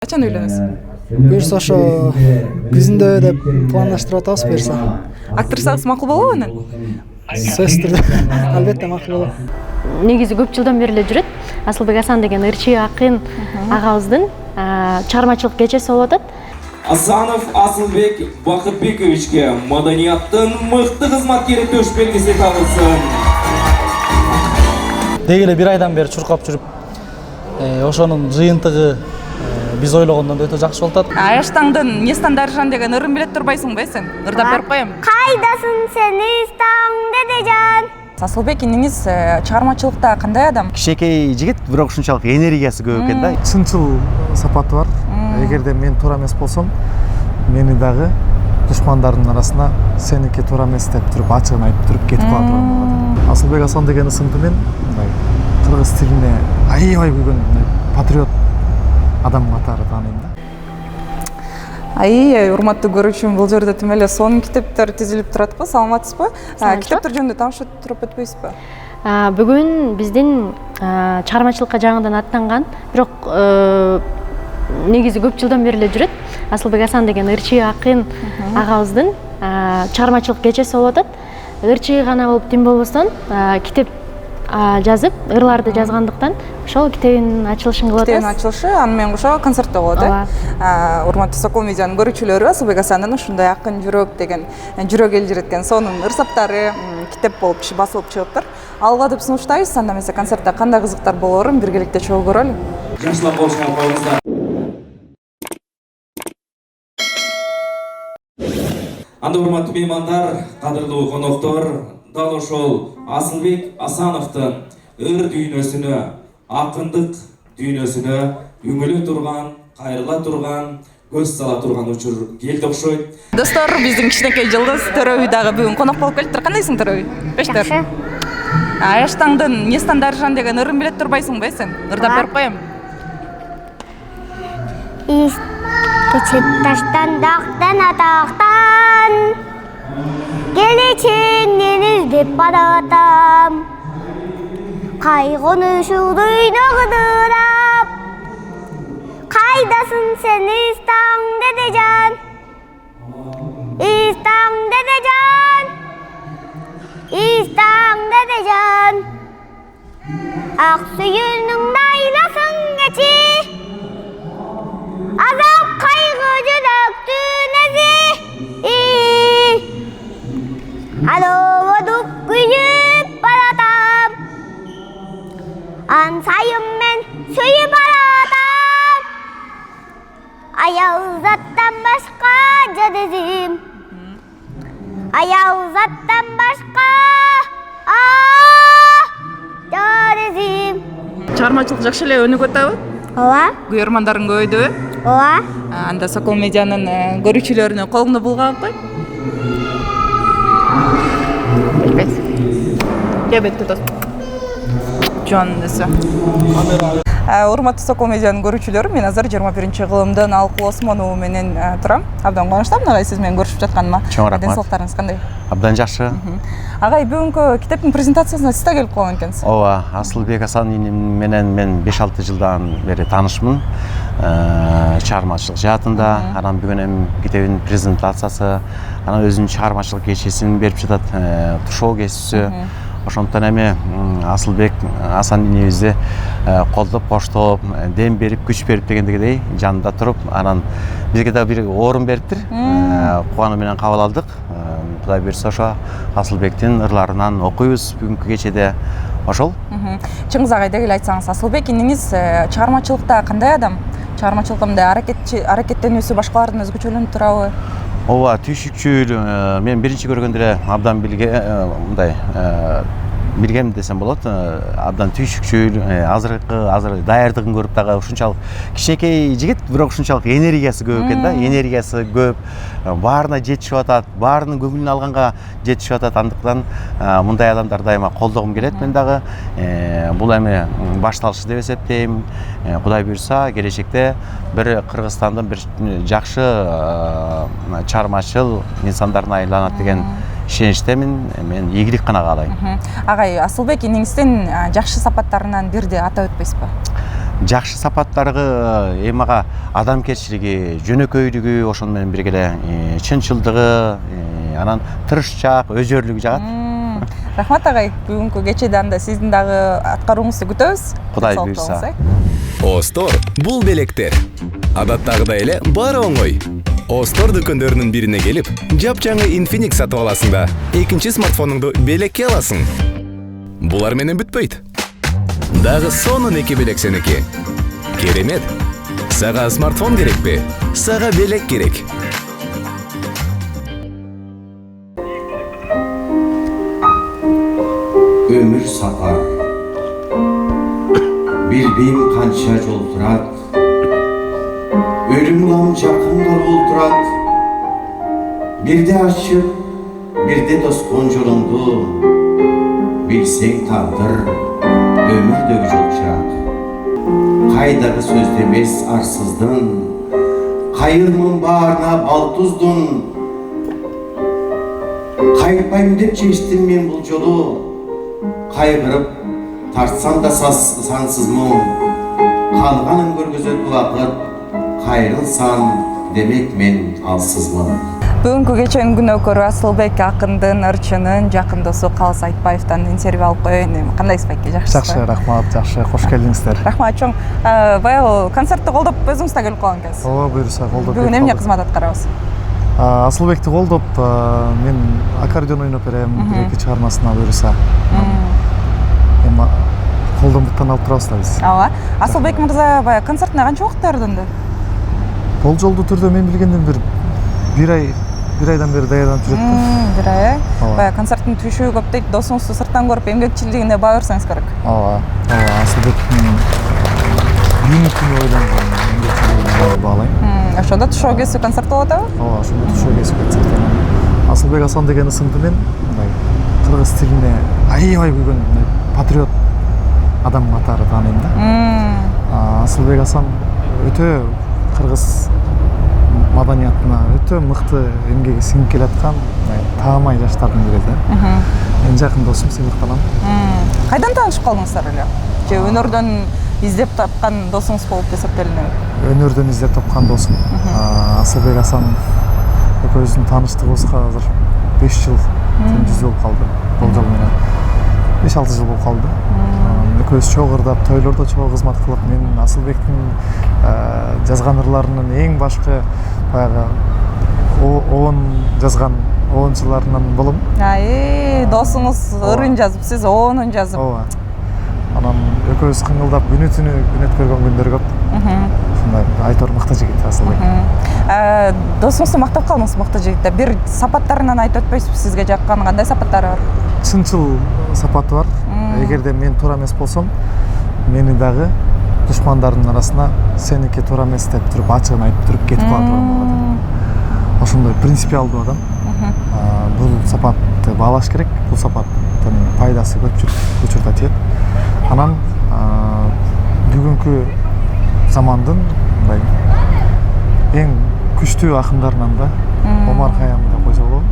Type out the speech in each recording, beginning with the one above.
Качан үйлөнөсүз? Буюрса ошо күзүндө деп пландаштырып атабыз буюрса. Актрисаңыз макул болобу анан? Сөзсүз түрдө албетте макул болот. Негизи көп жылдан бери эле жүрөт. Асылбек Асан деген ырчы акын агабыздын чыгармачылык кечеси болуп атат. Асанов Асылбек Бакытбековичке маданияттын мыкты кызматкери төш белгиси табылсын. Деги эле бир айдан бери чуркап жүрүп, ошонун жыйынтыгы биз ойлогондон да өтө жакшы болуп атат. Аяштаңдын Нестан Дарыжан деген ырын билет турбайсыңбы сен? Ырдап берип коем. Кайдасың сен Нестан дедежан? Асылбек иниңиз чыгармачылыкта кандай адам? Кичинекей жигит, бирок ушунчалык энергиясы көп экен да. Чынчыл сапаты бар. Эгерде мен туура эмес болсом, мени дагы душмандардын арасына сеники туура эмес деп туруп ачыгын айтып туруп кетип кала турган болот. Асылбек Асан деген ысымды мен мындай кыргыз тилине аябай күйгөн патриот адам катары тааныйм да. Урматтуу көрүүчүм, бул жерде тим эле сонун китептер тизилип турат го, саламатсызбы? Китептер жөнүндө таанышып туруп өтпөйсүзбү? Бүгүн биздин чыгармачылыкка жаңыдан аттанган, бирок негизи көп жылдан бери эле жүрөт. Асылбек Асан деген ырчы акын агабыздын чыгармачылык кечеси болуп атат. Ырчы гана болуп тим болбостон китеп жазып, ырларды жазгандыктан ошол китебин ачылышын кылып атабыз. Китебин ачылышы аны менен кошо концерт да болот, э? Урматтуу Сокол медианын көрүүчүлөрү Асылбек Асандын ушундай акын жүрөк деген жүрөк элжиреткен сонун ырсаптары китеп болуп басылып чыгыптыр. Алга деп сунуштайбыз. Анда эмесе концертте кандай кызыктар болоорун биргеликте чогуу көрөлү. Жакшылап болушуна коюңуздар. Анда урматтуу меймандар, кадырлуу коноктор, дал ошол Асылбек Асановдун ыр дүйнөсүнө, акындык дүйнөсүнө үңүлө турган, кайрыла турган, көз сала турган учур келди окшойт. Достор, биздин кичинекей жылдыз Төрөбүй дагы бүгүн конок болуп келиптир. Кандайсың Төрөбүй? Бештер. Аяштаңдын Нестан Дарыжан деген ырын билет турбайсыңбы сен? Ырдап берип коем. Keçip taştan dağdan ataqtan Geleceğinden izlep baratam Kaygını şu duyna gıdırap Kaydasın sen İstan dedecan İstan dedecan İstan dedecan Aksuyunun daylasın geçi Azap kaygıcı döktüğünüzü Alo voduk gücüp baratam Ansayım ben suyu baratam Ayağı zattan başka cadezim Ayağı zattan başka cadezim Чыгармачылык жакшы эле өнүгүп атабы? Ооба. Көрөрмандарың көбөйдүбү? Ооба. Анда Сокол медианын көрүүчүлөрүнө колуңду булгап кой. Кебет тутат. Жон десе. Урматтуу Сокол медианын көрүүчүлөрү, мен азыр 21 кылымдын Алкул Осмонову менен турам. Абдан кубанычтамын агай сиз менен көрүшүп жатканыма. Чоң рахмат. Денсаулыктарыңыз кандай? Абдан жакшы. Агай бүгүнкү китептин презентациясына сиз да келип калган экенсиз. Ооба, Асылбек Асан менен мен 5-6 жылдан бери таанышмын. Чыгармачылык жаатында, анан бүгүн эми китебин презентациясы, анан өзүнүн чыгармачылык кечесин берип жатат, тушоо кесүүсү. Ошондон эми Асылбек Асан инебизди колдоп, коштоп, дем берип, күч берип дегендегидей жанында туруп, анан бизге да бир орун бериптир. Кубануу менен кабыл алдык. Кудай буйрса ошо Асылбектин ырларынан окуйбуз бүгүнкү кечеде. Ошол. Чыңгыз агай деги эле айтсаңыз, Асылбек иниңиз чыгармачылыкта кандай адам? Чыгармачылыкта мындай аракеттенүүсү башкалардан өзгөчөлөнүп турабы? Ооба, түйшүкчүл, мен биринчи көргөндө эле абдан мындай билгем десем болот. Абдан түйшүкчүл, азыр даярдыгын көрүп дагы ушунчалык кичинекей жигит, бирок ушунчалык энергиясы көп экен да. Энергиясы көп, баарына жетишип атат, баарынын көңүлүн алганга жетишип атат. Андыктан мындай адамдар дайыма колдогум келет. Мен дагы бул эми башталышы деп эсептейм. Кудай буйрса, келечекте бир Кыргызстандын бир жакшы чыгармачыл инсандарына айланат деген ишеничтемин. Мен ийгилик гана каалайм. Агай, Асылбек иниңиздин жакшы сапаттарынан бирди атап өтпөйсүзбү? жакшы сапаттарга эми ага адамгерчилиги, жөнөкөйлүгү, ошону менен бирге эле чынчылдыгы, анан тырышчаак, өзөрлүгү жагат. Рахмат агай, бүгүнкү кечеден да сиздин дагы аткарууңузду күтөбүз. Кудай буйрса. Остор бул белектер. Адаттагыдай эле баары оңой. Остор дүкөндөрүнүн бирине келип, жапжаңы Infinix сатып аласың да, экинчи смартфонуңду белекке аласың. Булар менен бүтпөйт. Дагы сонун 2 белек сеники. Керемет. Сага смартфон керекпи? Сага белек керек. Ömür safar. Bilbeyim kança yol turat. Ölümden jakınlar olturat. Bir de açıp, bir de dostun yolundu. Bilsen takdır, ömür dögüç olacak. Kaydağı söz demez arsızdın. Kayırmın bağrına bal tuzdun. Kayıpayım dep çeştim men bul yolu. Kaygırıp tartsam da sansızmın. Kalganın görgüzöt vakit. Kayırılsan demek men alsızmın. Бүгүнкү кеченин күнөөкөрү Асылбек акындын ырчынын жакын досу Калыс Айтбаевден интервью алып коеюн. Кандайсыз байке, жакшысызбы? Жакшы, рахмат, жакшы, кош келдиңиздер. Рахмат чоң. Баягы концертти колдоп өзүңүз да келип калган экенсиз. Ооба, буюрса колдоп. Бүгүн эмне кызмат аткарабыз? Асылбекти колдоп, мен аккордеон ойноп берем, бир-эки чыгармасына буюрса. Эми колдомдуктан алып турабыз да биз. Ооба. Асылбек мырза баягы концертине канча убакыт даярданды? Болжолдуу түрдө мен билгенден бир айдан бери даярданып жүрөт да. Бир ай. Ооба. Баягы концерттин түшүгү көп дейт, досуңузду сырттан көрүп эмгекчилигине баа берсеңиз керек. Ооба. Асылбектин бүгүнкү ойлонгон эмгекчилигине баалайм. Ошондо тушоо кесүү концерт болот атабы? Ооба, ошондо тушоо кесүү концерт. Асылбек Асан деген ысымды мен мындай кыргыз тилине аябай күйгөн патриот адам катары тааныйм да. Асылбек Асан өтө кыргыз маданиятына өтө мыкты эмгеги сиңип келаткан таамай жаштардын бири да. Мен жакын досум сыйлыктанам. Кайдан таанышып калдыңыздар эле? Же өнөрдөн издеп тапкан досуңуз болуп эсептелинеби? Өнөрдөн издеп тапкан досум. Асылбек Асан экөөбүздүн тааныштыгыбызга азыр 5 жыл жүз болуп калды. Болжол менен 5-6 жыл болуп калды. Экөөбүз чогуу ырдап, тойлордо чогуу кызмат кылып, мен Асылбектин жазган ырларынын эң башкы баягы оон жазган оончуларынан болом. Досуңуз ырын жазып, сиз оонун жазып. Ооба. Анан экөөбүз кыңылдап күнү түнү күн өткөргөн күндөр көп. Ушундай айтор мыкты жигит Асылбек. Досуңузду мактап калдыңыз мыкты жигит. Бир сапаттарынан айтып өтпөйсүзбү, сизге жаккан кандай сапаттары бар? Чынчыл сапаты бар. Эгерде мен туура эмес болсом, мени дагы душмандардын арасына сеники туура эмес деп туруп ачыгын айтып туруп кетип кала турган болот. Ошондой принципиалдуу адам. Бул сапатты баалаш керек. Бул сапаттын пайдасы көп учурда тиет. Анан бүгүнкү замандын мындай эң күчтүү акындарынан да Омар Хаямды да койсо болот.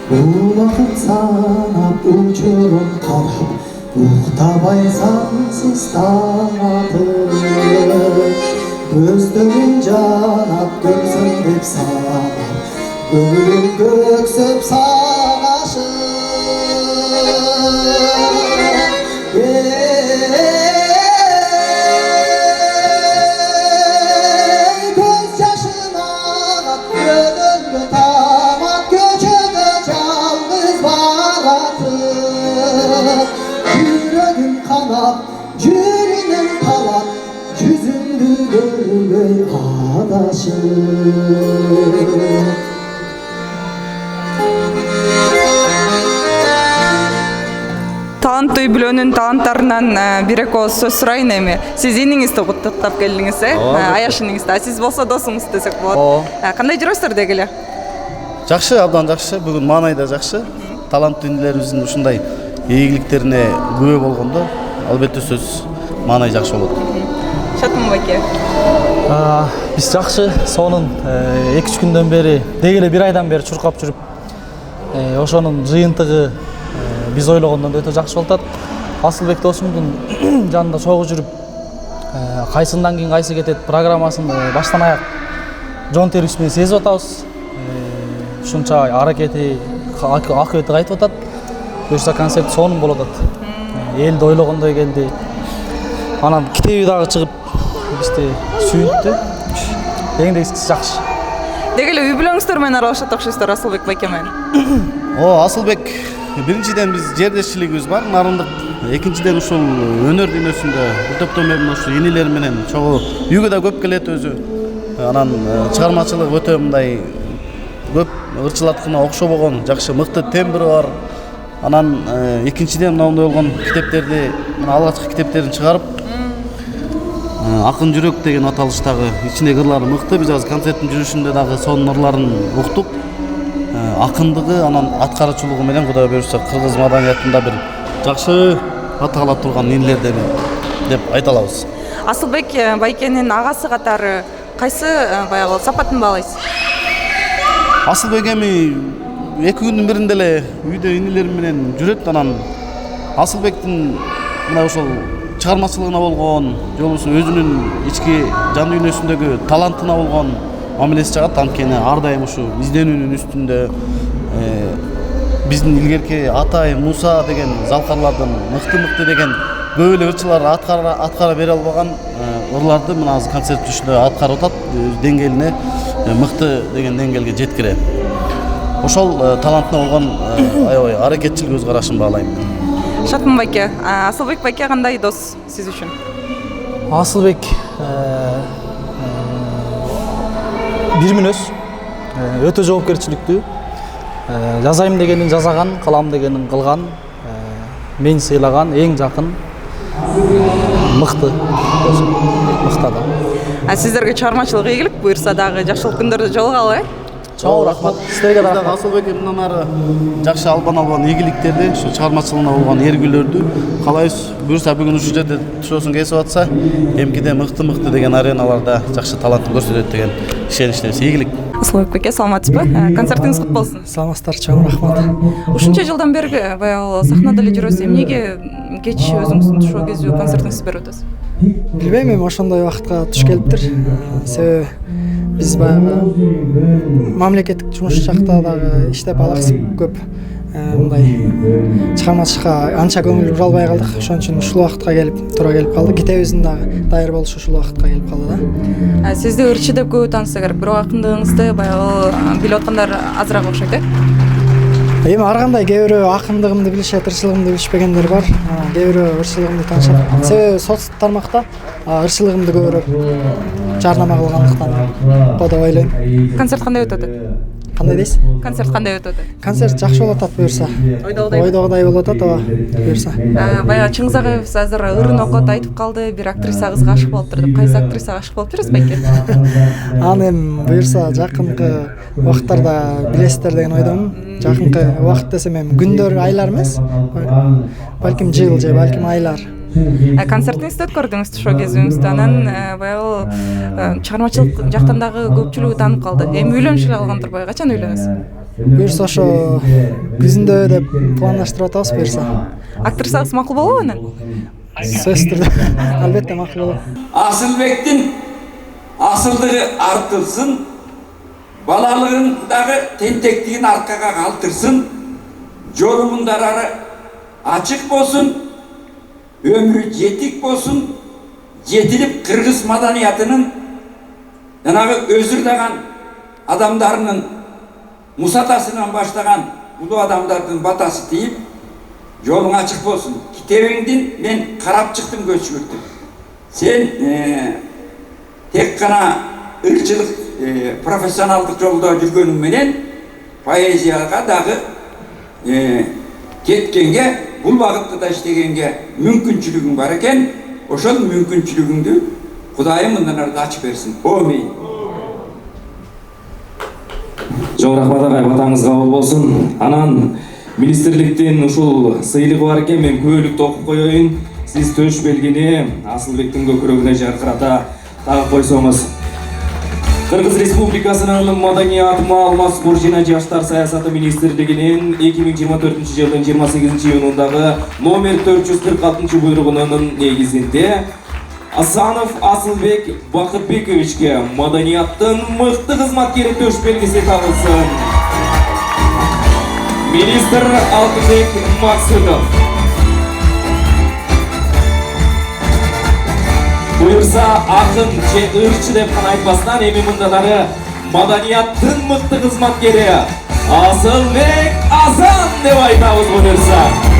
Улакыт санап учурун карап, уктабай сансыз таң атып, көздөрүн жанап көксөм деп санап, көңүлүм көксөп сагашып. Көз жашын агат, көнөлгө тамат, көчөдө жалгыз баратып, жүрөгүм канап, жүрүнүм талап, жүзүңдү көрбөй адашып. Талант үй бүлөнүн таланттарынан бир-эки ооз сөз сурайын эми. Сиз иниңизди куттуктап келдиңиз, Аяш иниңизди. Сиз болсо досуңуз десек болот. Кандай жүрөсүздөр деги эле? Жакшы, абдан жакшы. Бүгүн маанай да жакшы. Талант дүниелерибиздин ушундай ийгиликтерине күбө болгондо, албетте сөз маанай жакшы болот. Шатым байке. Биз жакшы, сонун 2-3 күндөн бери, деги эле 1 айдан бери чуркап жүрүп ошонун жыйынтыгы биз ойлогондон да өтө жакшы болуп атат. Асылбек досумдун жанында чогуу жүрүп, кайсындан кийин кайсы кетет программасын баштан аяк жон терибиз менен сезип атабыз. Ушунча аракети, акыбети кайтып атат. Буюрса концерт сонун болуп атат. Элди ойлогондой келди. Анан китеби дагы чыгып бизди сүйүндү. Дегендей жакшы. Деги эле үй бүлөңүздөр менен аралашат окшойсуздар Асылбек байке менен. Асылбек биринчиден биз жердешчилигибиз бар, нарындык. Экинчиден ушул өнөр дүйнөсүндө бир топтом менен ушу инилер менен чогуу үйгө да көп келет өзү. Анан чыгармачылык өтө мындай көп ырчылаткына окшобогон, жакшы мыкты тембри бар. Анан экинчиден мындай болгон китептерди, мына алгачкы китептерин чыгарып, Акын жүрөк деген аталыштагы ичиндеги ырлары мыкты. Биз азыр концерттин жүрүшүндө дагы сонун ырларын уктук. Акындыгы, анан аткаруучулугу менен Кудай буюрса кыргыз маданиятында бир жакшы атала турган инилерден деп айта алабыз. Асылбек байкенин агасы катары кайсы баягы сапатын баалайсыз? Асылбек эми 2 күндүн биринде эле үйдө инилер менен жүрөт. Анан Асылбектин мына ошол чыгармачылыгына болгон, же болбосо өзүнүн ички жан дүйнөсүндөгү талантына болгон мамилеси жагат. Анткени ар дайым ушу изденүүнүн үстүндө биздин илгерки Атай, Муса деген залкарлардын мыкты деген көп эле ырчылар аткара бере албаган ырларды мына азыр концерт түшүндө аткарып атат. Деңгээлине мыкты деген деңгээлге жеткире. Ошол талантына болгон аябай аракетчил көз карашын баалайм. Шатман байке, Асылбек байке кандай дос сиз үчүн? Асылбек бир мүнөз, өтө жоопкерчиликтүү. Жазайм дегенин жазаган, кылам дегенин кылган, мен сыйлаган эң жакын мыкты адам. Сиздерге чыгармачылык ийгилик буюрса дагы жакшылык күндөрдө жолугалы. Чоң рахмат. Сиздерге дагы Асылбек мындан ары жакшы албан ийгиликтерди, ушу чыгармачылыгына болгон эргүүлөрдү каалайбыз. Буюрса бүгүн ушул жерде тушоосун кесип атса, эмкиде мыкты деген ареналарда жакшы талантын көрсөтөт деген ишеничтебиз. Ийгилик. Асылбек байке, саламатсызбы? Концертиңиз кут болсун. Саламатсыздар, чоң рахмат. Ушунча жылдан берги баягы сахнада эле жүрөсүз. Эмнеге кеч өзүңүздүн тушоо кезүү концертиңизди берип атасыз? Билбейм, эми ошондой убакытка туш келиптир. Себеби биз баягы мамлекеттик жумуш жакта дагы иштеп алаксып көп мындай чыгармачылыкка анча көңүл бура албай калдык. Ошон үчүн ушул убакытка туура келип калды. Китебибиздин дагы дайыр болушу ушул убакытка келип калды да. Сизди ырчы деп көп таанышса керек, бирок акындыгыңызды баягы билип аткандар азыраак окшойт, Эми ар кандай кээ бирөө акындыгымды билишет, ырчылыгымды билишпегендер бар. Кээ бирөө ырчылыгымды таанышат. Себеби соц тармакта ырчылыгымды көбүрөөк жарнама кылгандыктан деп ойлойм. Концерт кандай өтүп атат? Кандай дейсиз? Концерт кандай өтүп атат? Концерт жакшы болуп атат буюрса. Ойдогудай болуп атат, ооба, буюрса. Баягы Чыңгыз агайыбыз азыр ырын окуп айтып калды, бир актриса кызга ашык болуптур деп. Кайсы актрисага ашык болуп жүрөсүз байке? Аны эми буюрса жакынкы убакыттарда билесиздер деген ойдомун. Жакынкы убакыт десем эми күндөр, айлар эмес. Балким жыл же балким айлар. Концертиңизди өткөрдүңүз тушоо кезүүңүздө, анан баягы чыгармачылык жактан дагы көпчүлүгү таанып калды. Эми үйлөнүшүп алгандыр, качан үйлөнөсүз? Буюрса ошо күзүндө деп пландаштырып атабыз буюрса. Актрисагыз макул болобу анан? Сөзсүз түрдө албетте макул болот. Асылбектин асылдыгы артылсын, балалыгындагы тентектигин аркага калтырсын, жолу мундарары ачык болсун, өмүрү жетик болсун, жетилип кыргыз маданиятынын жанагы өзүрдаган адамдарынын мусатасынан баштаган улуу адамдардын батасы тийип, жолуң ачык болсун. Китебиңдин мен карап чыктым көчүгүртүп. Сен тек гана ырчылык профессионалдык жолдо жүргөнүң менен поэзияга дагы кеткенге, бул багытта да иштегенге мүмкүнчүлүгүң бар экен. Ошол мүмкүнчүлүгүңдү Кудайым мындан ары ачып берсин. Амин. Чоң рахмат агай, батаңыз кабыл болсун. Анан министрликтин ушул сыйлыгы бар экен, мен күбөлүктү окуп коеюн. Сиз төш белгини Асылбектин көкүрөгүнө жаркырата тагып койсоңуз. Кыргыз Республикасынын Маданият, маалымат, спорт жана жаштар саясаты министрлигинин 2024 жылдын 28 июнундагы номер 446 буйругунун негизинде Асанов Асылбек Бакытбековичке Маданияттын мыкты кызматкери төш белгиси табылсын. Министр Алтынбек Максутов. Буйырса акын же ырчы деп гана айтпастан эми мындалары Маданияттын мыкты кызматкери Асылбек Асан деп айтабыз буйырса.